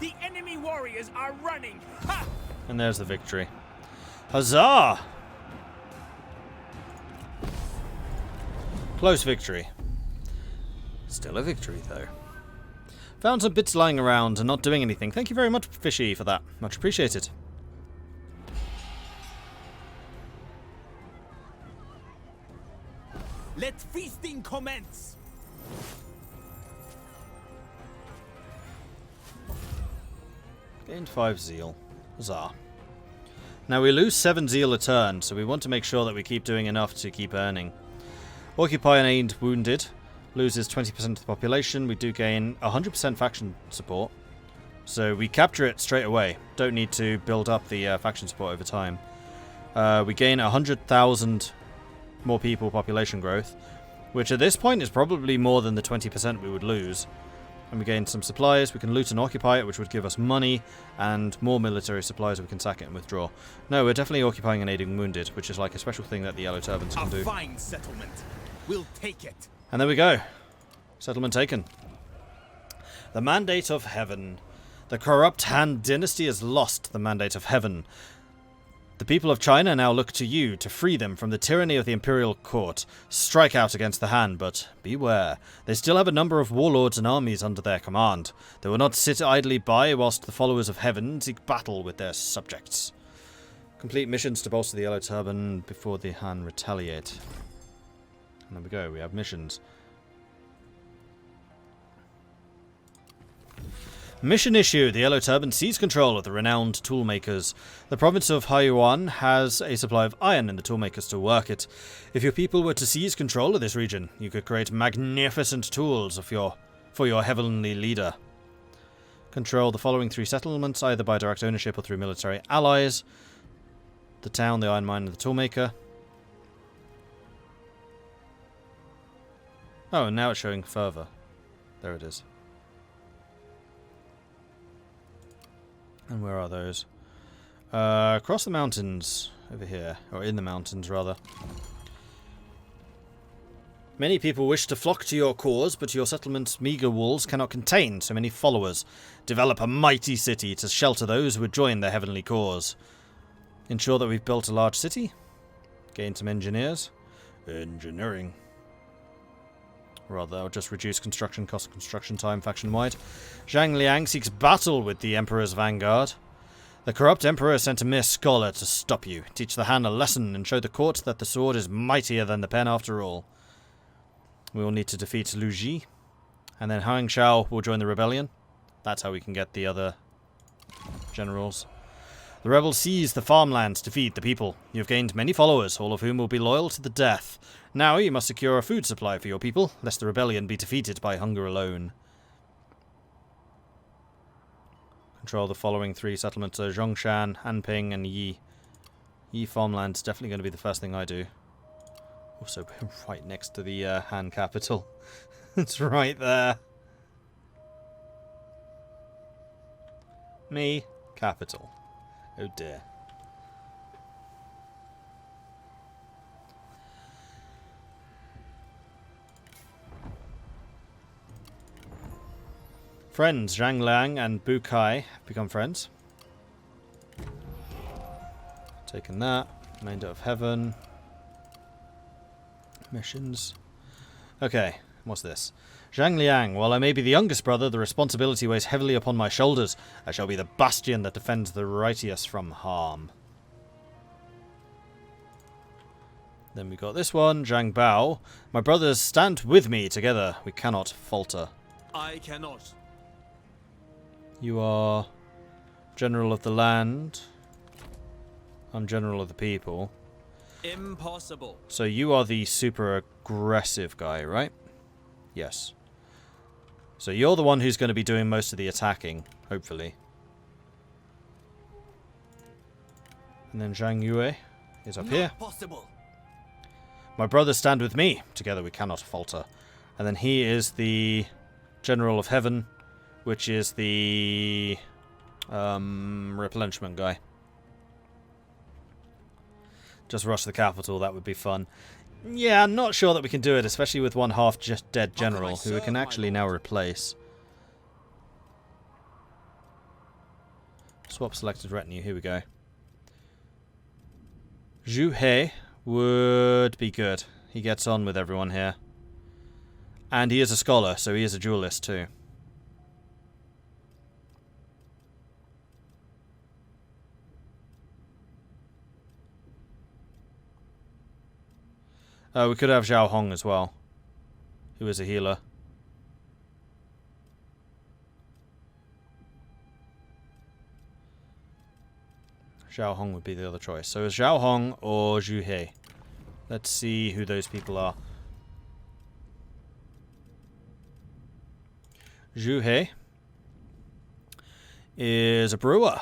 The enemy warriors are running. Ha! And there's the victory. Huzzah! Close victory. Still a victory, though. Found some bits lying around and not doing anything. Thank you very much, Fishy, for that. Much appreciated. Let feasting commence. Gained 5 zeal. Huzzah. Now we lose 7 zeal a turn, so we want to make sure that we keep doing enough to keep earning. Occupy an aid wounded. Loses 20% of the population. We do gain 100% faction support. So we capture it straight away. Don't need to build up the faction support over time. We gain 100,000 more people population growth, which at this point is probably more than the 20% we would lose. And we gain some supplies. We can loot and occupy it, which would give us money and more military supplies. We can sack it and withdraw. No, we're definitely occupying and aiding wounded, which is like a special thing that the Yellow Turbans can do. A fine settlement. We'll take it. And there we go. Settlement taken. The Mandate of Heaven. The corrupt Han dynasty has lost the Mandate of Heaven. The people of China now look to you to free them from the tyranny of the imperial court. Strike out against the Han, but beware. They still have a number of warlords and armies under their command. They will not sit idly by whilst the followers of Heaven seek battle with their subjects. Complete missions to bolster the Yellow Turban before the Han retaliate. And there we go, we have missions. Mission issue. The Yellow Turban seize control of the renowned toolmakers. The province of Haiyuan has a supply of iron and the toolmakers to work it. If your people were to seize control of this region, you could create magnificent tools for your heavenly leader. Control the following 3 settlements, either by direct ownership or through military allies. The town, the iron mine, and the toolmaker. Oh, and now it's showing further. There it is. And where are those? Across the mountains. Over here. Or in the mountains, rather. Many people wish to flock to your cause, but your settlement's meagre walls cannot contain so many followers. Develop a mighty city to shelter those who would join the heavenly cause. Ensure that we've built a large city. Gain some engineers. Engineering. Rather, I'll just reduce construction cost, construction time, faction-wide. Zhang Liang seeks battle with the Emperor's vanguard. The corrupt Emperor sent a mere scholar to stop you. Teach the Han a lesson and show the court that the sword is mightier than the pen after all. We will need to defeat Lu Ji. And then Hang Shao will join the rebellion. That's how we can get the other generals. The rebels seize the farmlands to feed the people. You have gained many followers, all of whom will be loyal to the death. Now you must secure a food supply for your people, lest the rebellion be defeated by hunger alone. Control the following 3 settlements, Zhongshan, Hanping, and Yi. Yi farmland's definitely going to be the first thing I do. Also, right next to the Han capital. It's right there. Me, capital. Oh dear. Friends, Zhang Liang and Bu Kai have become friends. Taken that. Mandate of Heaven. Missions. Okay, what's this? Zhang Liang, while I may be the youngest brother, the responsibility weighs heavily upon my shoulders. I shall be the bastion that defends the righteous from harm. Then we got this one, Zhang Bao. My brothers, stand with me together. We cannot falter. I cannot. You are General of the Land. I'm General of the People. Impossible. So you are the super aggressive guy, right? Yes. So you're the one who's going to be doing most of the attacking, hopefully. And then Zhang Yue is up here. Possible. My brothers stand with me. Together we cannot falter. And then he is the General of Heaven, which is the replenishment guy. Just rush the capital, that would be fun. Yeah, I'm not sure that we can do it, especially with one half just dead general, who we can actually now replace. Swap selected retinue. Here we go. Zhu He would be good. He gets on with everyone here. And he is a scholar, so he is a duelist too. We could have Zhao Hong as well, who is a healer. Zhao Hong would be the other choice. So it's Zhao Hong or Zhu He. Let's see who those people are. Zhu He is a brewer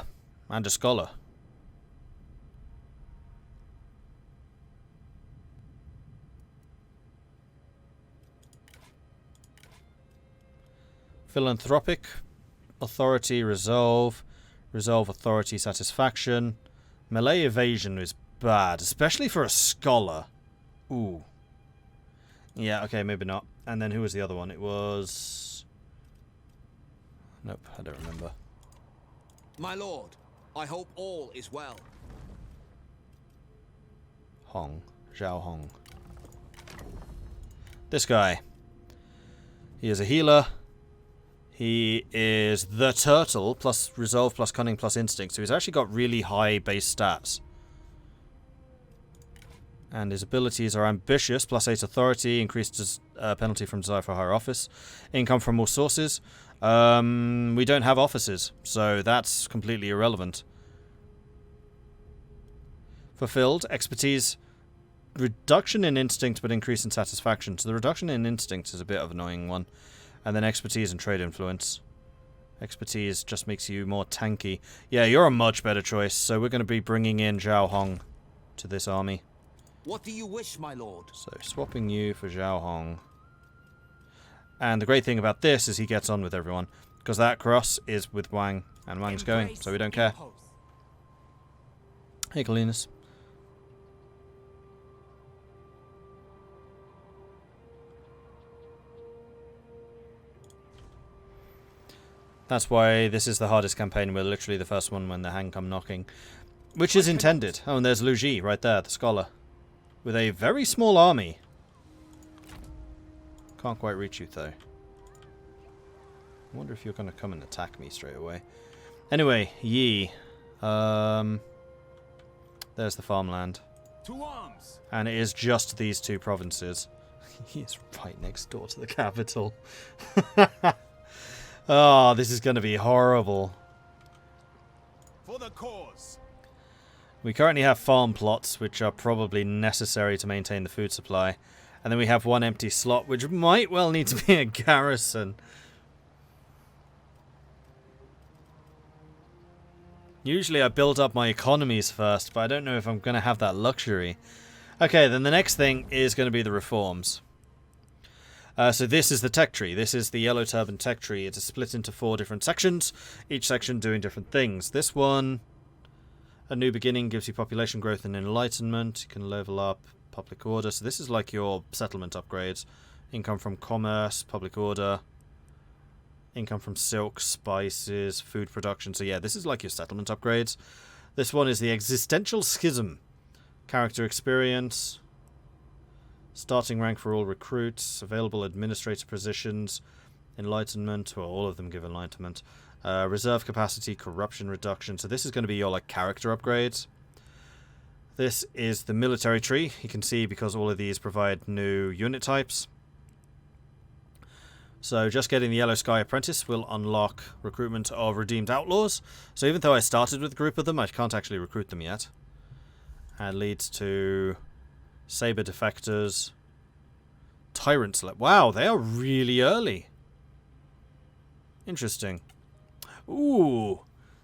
and a scholar. Philanthropic, authority, resolve, authority, satisfaction. Melee evasion is bad, especially for a scholar. Ooh. Yeah, okay, maybe not. And then who was the other one? It was... Nope, I don't remember. My lord, I hope all is well. Hong. Zhao Hong. This guy. He is a healer. He is the turtle, plus resolve, plus cunning, plus instinct. So he's actually got really high base stats. And his abilities are ambitious, plus 8 authority, increased penalty from desire for higher office. Income from all sources. We don't have offices, so that's completely irrelevant. Fulfilled, expertise, reduction in instinct, but increase in satisfaction. So the reduction in instinct is a bit of an annoying one. And then expertise and trade influence. Expertise just makes you more tanky. Yeah, you're a much better choice. So we're going to be bringing in Zhao Hong to this army. What do you wish, my lord? So swapping you for Zhao Hong. And the great thing about this is he gets on with everyone. Because that cross is with Wang. And Wang's going, so we don't care. Hey, Colinus. That's why this is the hardest campaign. We're literally the first one when the Han come knocking. Which is intended. Oh, and there's Lu Ji right there, the scholar. With a very small army. Can't quite reach you, though. I wonder if you're going to come and attack me straight away. Anyway, Yi. There's the farmland. To arms. And it is just these two provinces. He is right next door to the capital. Oh, this is going to be horrible. For the cause. We currently have farm plots, which are probably necessary to maintain the food supply. And then we have one empty slot, which might well need to be a garrison. Usually I build up my economies first, but I don't know if I'm going to have that luxury. Okay, then the next thing is going to be the reforms. So this is the tech tree. This is the Yellow Turban tech tree. It is split into 4 different sections, each section doing different things. This one, A New Beginning, gives you population growth and enlightenment. You can level up public order. So this is like your settlement upgrades. Income from commerce, public order. Income from silk, spices, food production. So yeah, this is like your settlement upgrades. This one is the Existential Schism. Character experience. Starting rank for all recruits. Available administrator positions. Enlightenment. Well, all of them give enlightenment. Reserve capacity, corruption reduction. So this is going to be your like character upgrades. This is the military tree. You can see because all of these provide new unit types. So just getting the Yellow Sky Apprentice will unlock recruitment of redeemed outlaws. So even though I started with a group of them, I can't actually recruit them yet. And leads to Saber Defectors. Tyrant Select. Wow, they are really early. Interesting. Ooh,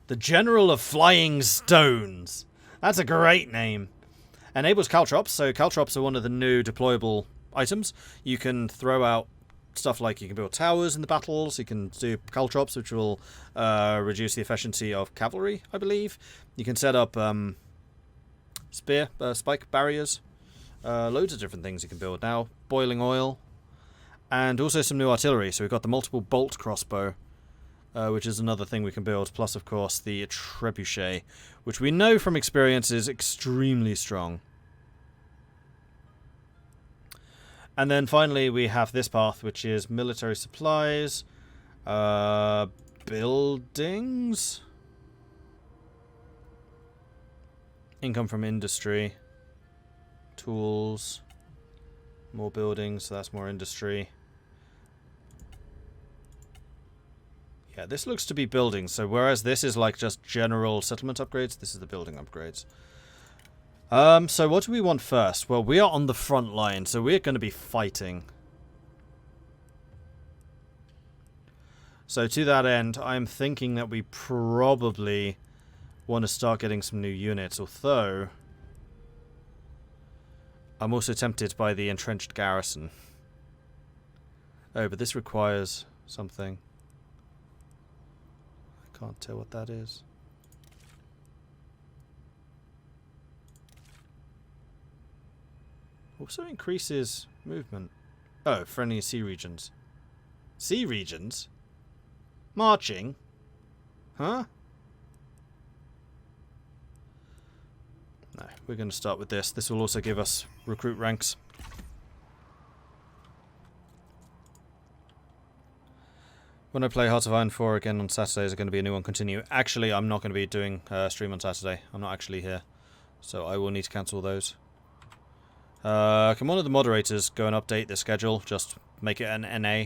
the General of Flying Stones. That's a great name. Enables caltrops. So caltrops are one of the new deployable items. You can throw out stuff like you can build towers in the battles. You can do caltrops, which will reduce the efficiency of cavalry, I believe. You can set up spike barriers. Loads of different things you can build now. Boiling oil. And also some new artillery. So we've got the multiple bolt crossbow. which is another thing we can build. Plus, of course, the trebuchet, which we know from experience is extremely strong. And then finally, we have this path, which is military supplies, buildings, income from industry, tools, more buildings, so that's more industry. Yeah, this looks to be buildings, so whereas this is like just general settlement upgrades, this is the building upgrades. So what do we want first? Well, we are on the front line, so we're going to be fighting. So to that end, I'm thinking that we probably want to start getting some new units, although I'm also tempted by the entrenched garrison. Oh, but this requires something. I can't tell what that is. Also increases movement. Oh, friendly sea regions. Sea regions? Marching? Huh? No, we're going to start with this. This will also give us recruit ranks. When I play Hearts of Iron 4 again on Saturday, is it going to be a new one continue? Actually, I'm not going to be doing stream on Saturday. I'm not actually here. So I will need to cancel those. Can one of the moderators go and update the schedule? Just make it an NA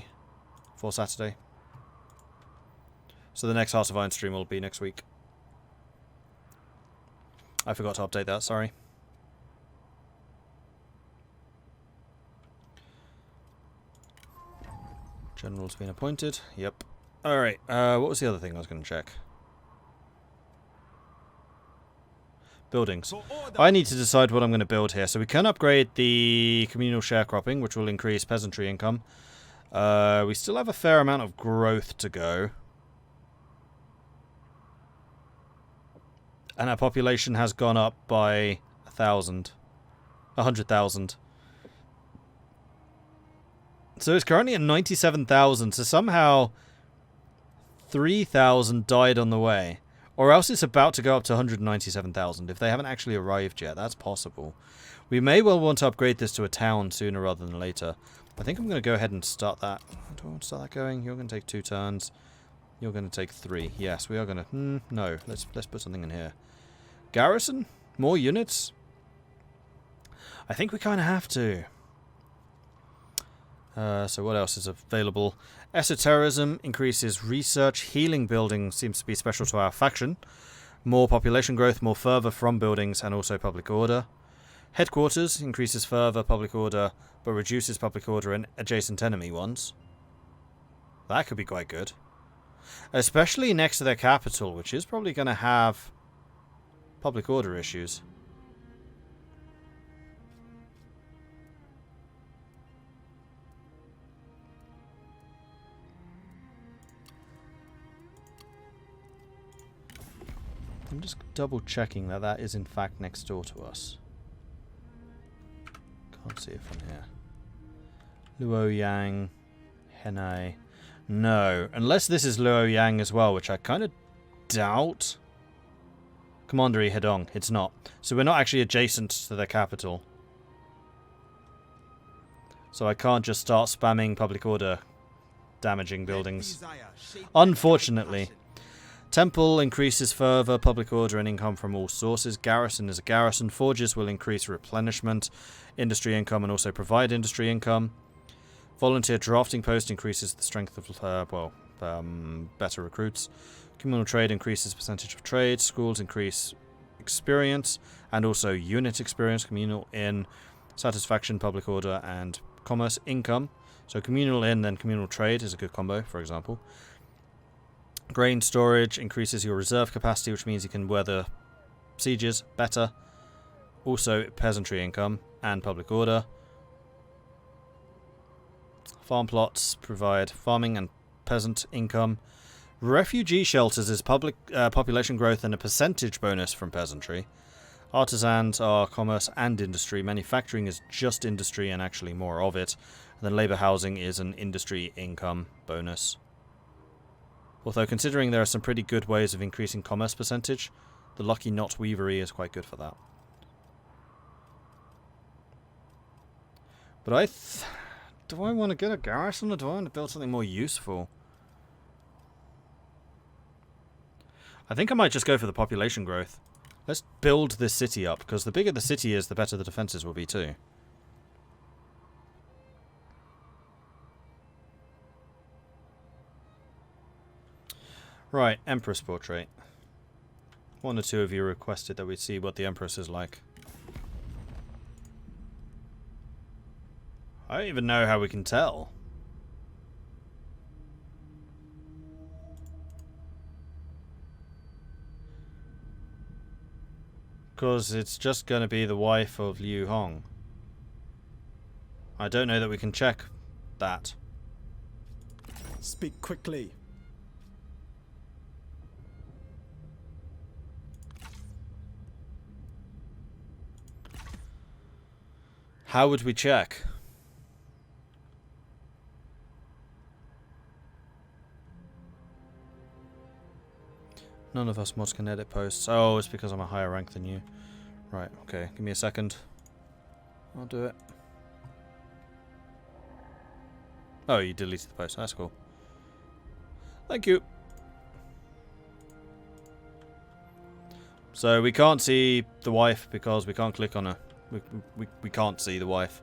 for Saturday. So the next Hearts of Iron stream will be next week. I forgot to update that, sorry. General's been appointed. Yep. Alright, what was the other thing I was going to check? Buildings. I need to decide what I'm going to build here. So we can upgrade the communal sharecropping, which will increase peasantry income. We still have a fair amount of growth to go. And our population has gone up by 100,000. So it's currently at 97,000. So somehow 3,000 died on the way. Or else it's about to go up to 197,000 if they haven't actually arrived yet. That's possible. We may well want to upgrade this to a town sooner rather than later. I think I'm going to go ahead and start that. Do I want to start that going? You're going to take 2 turns. You're going to take 3. Yes, we are going to... no, let's put something in here. Garrison? More units? I think we kind of have to. So what else is available? Esotericism increases research. Healing building seems to be special to our faction. More population growth, more fervor from buildings, and also public order. Headquarters increases fervor, public order, but reduces public order in adjacent enemy ones. That could be quite good. Especially next to their capital, which is probably going to have public order issues. I'm just double checking that that is in fact next door to us. Can't see it from here. Luoyang, Henai. No, unless this is Luoyang as well, which I kind of doubt. Commandery Hedong, it's not. So we're not actually adjacent to the capital. So I can't just start spamming public order damaging buildings. Unfortunately. Temple increases fervor, public order, and income from all sources. Garrison is a garrison. Forges will increase replenishment, industry income, and also provide industry income. Volunteer drafting post increases the strength of, better recruits. Communal trade increases percentage of trade. Schools increase experience, and also unit experience. Communal inn, satisfaction, public order, and commerce income. So communal inn, then communal trade is a good combo, for example. Grain storage increases your reserve capacity, which means you can weather sieges better. Also, peasantry income and public order. Farm plots provide farming and peasant income. Refugee shelters is public population growth and a percentage bonus from peasantry. Artisans are commerce and industry. Manufacturing is just industry and actually more of it. And then labour housing is an industry income bonus. Although considering there are some pretty good ways of increasing commerce percentage, the Lucky Knot Weavery is quite good for that. But do I want to get a garrison or do I want to build something more useful? I think I might just go for the population growth. Let's build this city up, because the bigger the city is, the better the defenses will be too. Right, Empress portrait. One or two of you requested that we see what the Empress is like. I don't even know how we can tell. Because it's just going to be the wife of Liu Hong. I don't know that we can check that. Speak quickly. How would we check? None of us mods can edit posts. Oh, it's because I'm a higher rank than you. Right, okay. Give me a second. I'll do it. Oh, you deleted the post. That's cool. Thank you. So we can't see the wife because we can't click on her. We can't see the wife.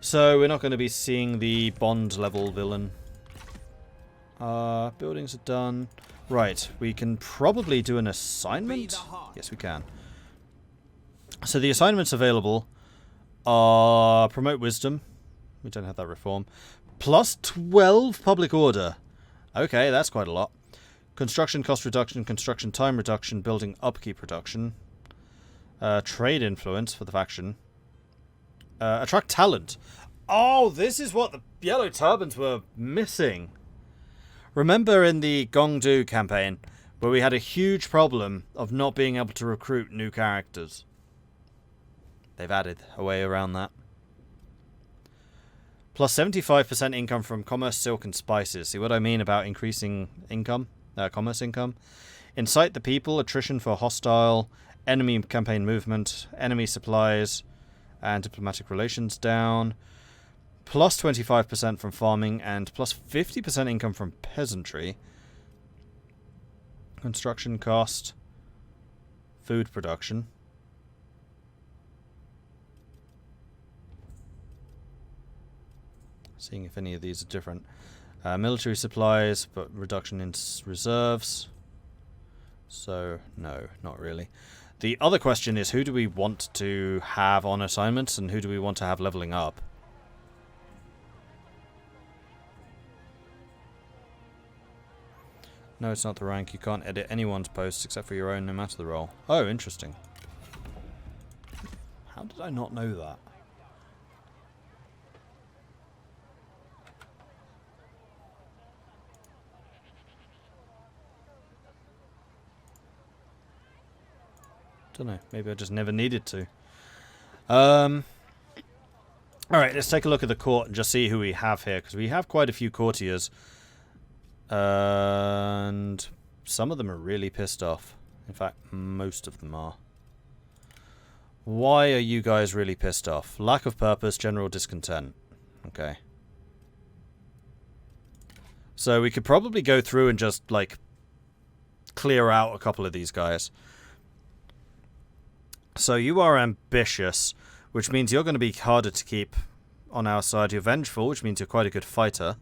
So we're not going to be seeing the Bond level villain. Buildings are done. Right, we can probably do an assignment. Yes, we can. So the assignments available are promote wisdom. We don't have that reform. Plus 12 public order. Okay, that's quite a lot. Construction cost reduction, construction time reduction, building upkeep reduction. Trade influence for the faction. Attract talent. Oh, this is what the Yellow Turbans were missing. Remember in the Gongdu campaign, where we had a huge problem of not being able to recruit new characters? They've added a way around that. Plus 75% income from commerce, silk, and spices. See what I mean about increasing income? Commerce income. Incite the people, attrition for hostile, enemy campaign movement, enemy supplies, and diplomatic relations down. Plus 25% from farming and plus 50% income from peasantry. Construction cost. Food production. Seeing if any of these are different. Military supplies, but reduction in reserves. So, no, not really. The other question is, who do we want to have on assignments and who do we want to have leveling up? No, it's not the rank. You can't edit anyone's posts except for your own, no matter the role. Oh, interesting. How did I not know that? Don't know. Maybe I just never needed to. Alright, let's take a look at the court and just see who we have here, because we have quite a few courtiers. And some of them are really pissed off. In fact, most of them are. Why are you guys really pissed off? Lack of purpose, general discontent. Okay. So we could probably go through and just, like, clear out a couple of these guys. So you are ambitious, which means you're going to be harder to keep on our side. You're vengeful, which means you're quite a good fighter.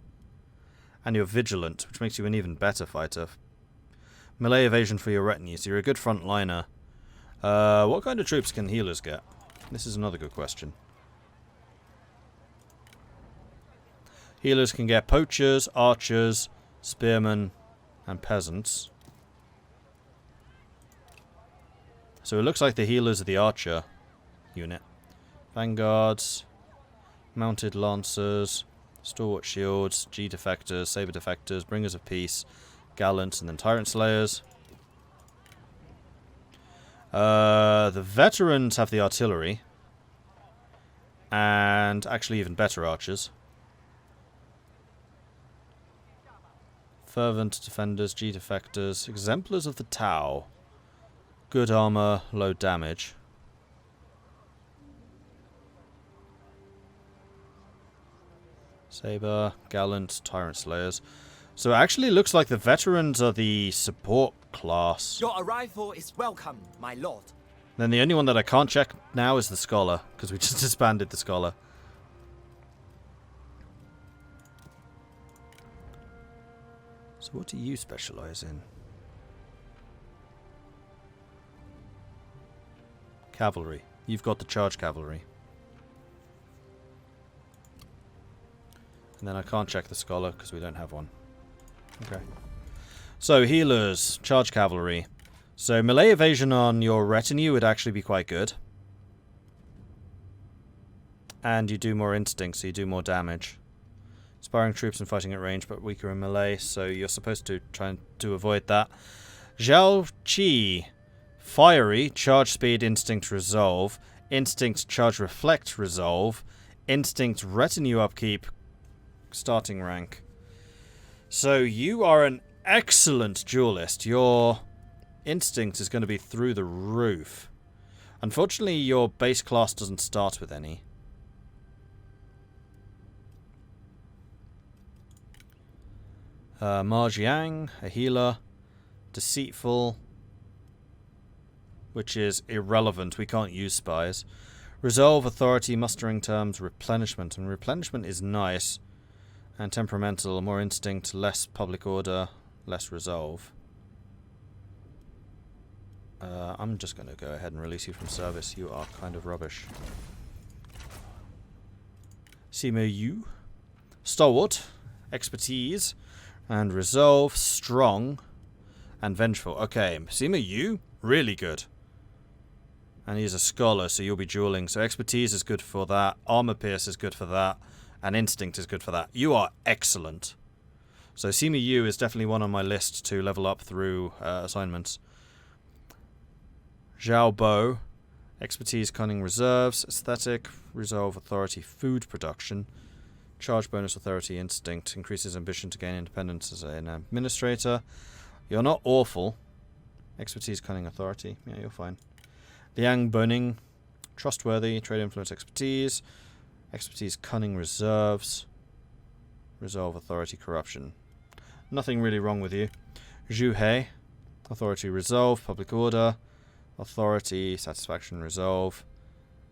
And you're vigilant, which makes you an even better fighter. Melee evasion for your retinue, so you're a good frontliner. What kind of troops can healers get? This is another good question. Healers can get poachers, archers, spearmen, and peasants. So it looks like the healers are the archer unit. Vanguards, mounted lancers, stalwart shields, G defectors, saber defectors, bringers of peace, gallants, and then tyrant slayers. The veterans have the artillery, and actually even better archers. Fervent defenders, G defectors, exemplars of the Tau. Good armor, low damage. Saber, gallant, tyrant slayers. So it actually looks like the veterans are the support class. Your arrival is welcome, my lord. Then the only one that I can't check now is the scholar, because we just disbanded the scholar. So what do you specialize in? Cavalry. You've got the charge cavalry. And then I can't check the scholar because we don't have one. Okay. So healers, charge cavalry. So melee evasion on your retinue would actually be quite good. And you do more instinct, so you do more damage. Sparring troops and fighting at range, but weaker in melee, so you're supposed to try to avoid that. Zhao Qi. Fiery, charge speed, instinct, resolve. Instinct, charge, reflect, resolve. Instinct, retinue upkeep, starting rank. So you are an excellent duelist. Your instinct is going to be through the roof. Unfortunately, your base class doesn't start with any. Ma Jiang, a healer. Deceitful, which is irrelevant. We can't use spies. Resolve, authority, mustering terms, replenishment. And replenishment is nice. And temperamental, more instinct, less public order, less resolve. I'm just going to go ahead and release you from service. You are kind of rubbish. Sima Yu. Stalwart, expertise, and resolve, strong, and vengeful. Okay, Sima Yu, really good. And he's a scholar, so you'll be dueling. So expertise is good for that. Armor pierce is good for that. And instinct is good for that. You are excellent. So Sima Yu is definitely one on my list to level up through assignments. Zhao Bo. Expertise, cunning, reserves, aesthetic, resolve, authority, food production. Charge, bonus, authority, instinct. Increases ambition to gain independence as an administrator. You're not awful. Expertise, cunning, authority. Yeah, you're fine. Liang Boning. Trustworthy, trade influence, expertise. Expertise, cunning, reserves. Resolve, authority, corruption. Nothing really wrong with you. Zhu He. Authority, resolve, public order. Authority, satisfaction, resolve.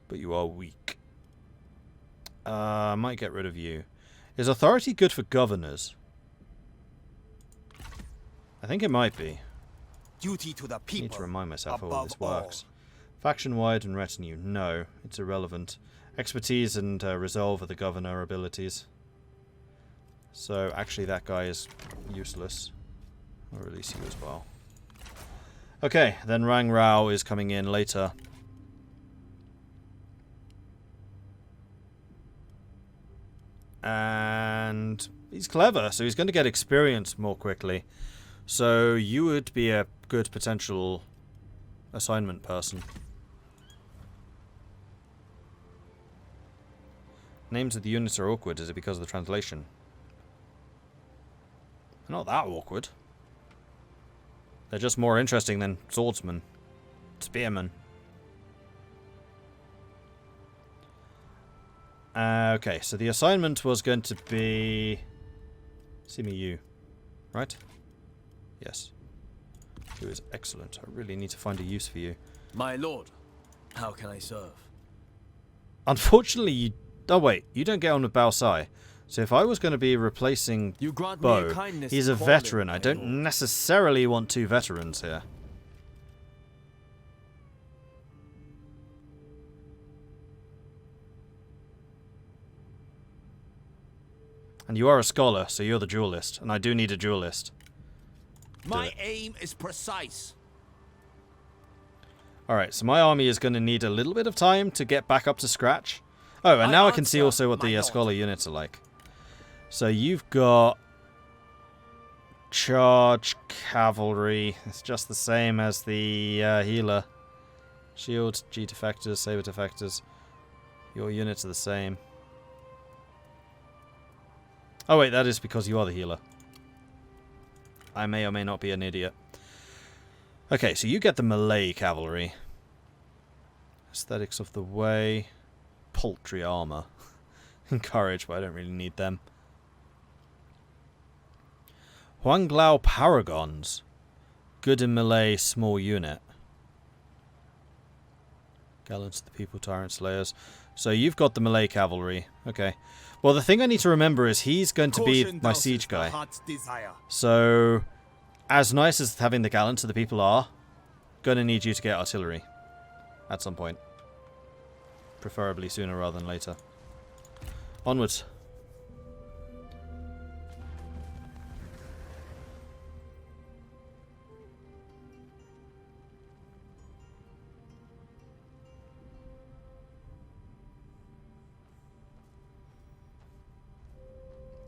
But you are weak. I might get rid of you. Is authority good for governors? I think it might be. Duty to the I people. need to remind myself how all above this works. Faction-wide and retinue. No, it's irrelevant. Expertise and resolve are the governor abilities. So actually that guy is useless. I'll release you as well. Okay, then Rang Rao is coming in later. And he's clever, so he's going to get experience more quickly. So you would be a good potential assignment person. Names of the units are awkward. Is it because of the translation? They're not that awkward. They're just more interesting than swordsmen. Spearmen. Okay, so the assignment was going to be... Sima Yu, right? Yes. Who is excellent. I really need to find a use for you. My lord, how can I serve? Unfortunately, you... Oh wait, you don't get on with Bao Sai. So if I was going to be replacing You grant me a Bo, kindness he's a calling, veteran. I my don't lord. necessarily want two veterans here. And you are a scholar, so you're the duelist. And I do need a duelist. My aim is precise. Alright, so my army is going to need a little bit of time to get back up to scratch. Oh, and now I can see also what the scholar units are like. So you've got charge cavalry. It's just the same as the healer. Shield, G defectors, saber defectors. Your units are the same. Oh wait, that is because you are the healer. I may or may not be an idiot. Okay, so you get the melee cavalry. Aesthetics of the way. Paltry armor. Courage, but I don't really need them. Huanglao Paragons. Good in melee, small unit. Gallants of the people, tyrant slayers. So you've got the melee cavalry. Okay. Well, the thing I need to remember is he's going to be my siege guy. So, as nice as having the gallants of the people are, gonna need you to get artillery. At some point. Preferably sooner rather than later. Onwards.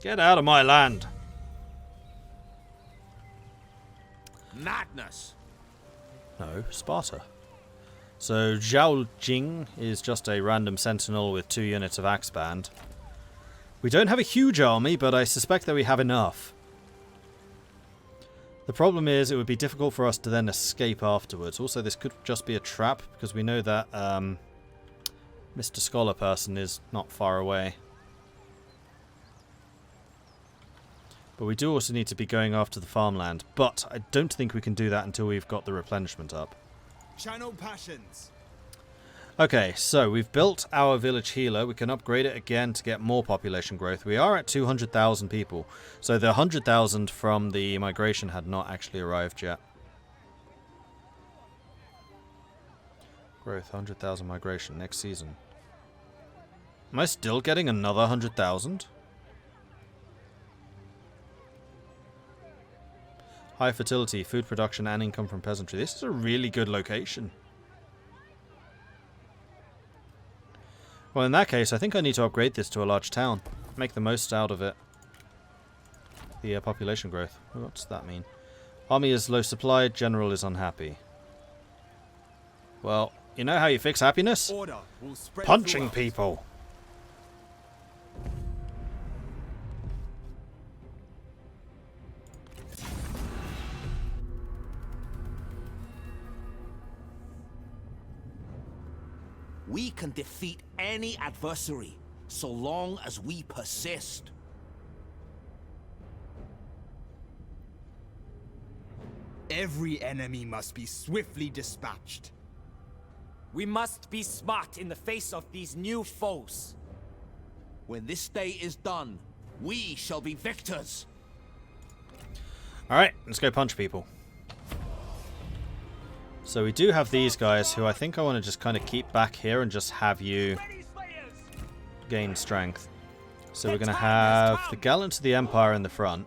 Get out of my land. Madness. No, Sparta. So Zhao Liang is just a random sentinel with 2 units of axe band. We don't have a huge army, but I suspect that we have enough. The problem is it would be difficult for us to then escape afterwards. Also, this could just be a trap, because we know that Mr. Scholar person is not far away. But we do also need to be going after the farmland. But I don't think we can do that until we've got the replenishment up. Channel passions. Okay, so we've built our village healer. We can upgrade it again to get more population growth. We are at 200,000 people. So the 100,000 from the migration had not actually arrived yet. Growth, 100,000 migration next season. Am I still getting another 100,000? High fertility, food production, and income from peasantry. This is a really good location. Well, in that case, I think I need to upgrade this to a large town. Make the most out of it. The population growth. What does that mean? Army is low supply, general is unhappy. Well, you know how you fix happiness? Order will spread Punching throughout. people. We can defeat any adversary, so long as we persist. Every enemy must be swiftly dispatched. We must be smart in the face of these new foes. When this day is done, we shall be victors. Alright, let's go punch people. So we do have these guys who I think I want to just kind of keep back here and just have you gain strength. So we're going to have the Gallants of the Empire in the front.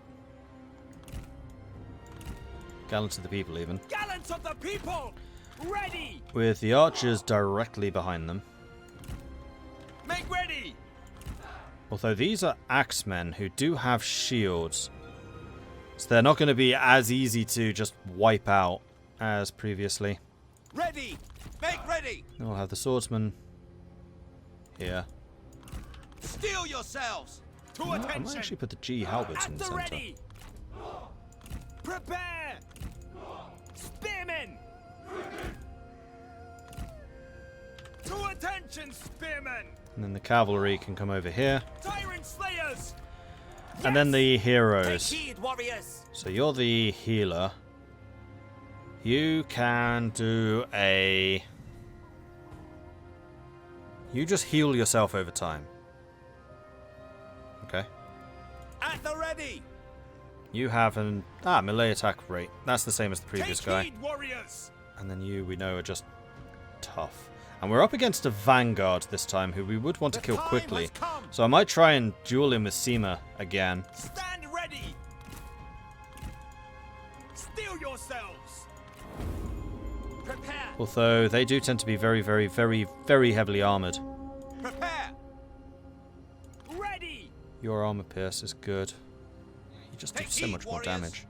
Gallants of the People even. Gallants of the people! Ready! With the archers directly behind them. Make ready! Although these are axemen who do have shields. So they're not going to be as easy to just wipe out as previously. Ready! Make ready! Then we'll have the swordsman here. Steel yourselves! To I might attention! actually put the G halberds in At the the center. ready! Prepare! Spearmen! To attention, spearmen! And then the cavalry can come over here. Tyrant slayers! And then the Take heroes. heed, warriors! So you're the healer. You can do a... You just heal yourself over time. Okay. At the ready! You have an... melee attack rate. That's the same as the previous Take guy. heed, warriors! And then you, we know, are just tough. And we're up against a vanguard this time, who we would want to kill quickly. So I might try and duel him with Seema again. Stand ready! Steel yourselves! Prepare! Although they do tend to be very, very, very, very heavily armoured. Prepare! Ready! Your armour pierce is good. You just do Take so heed, much more warriors. damage.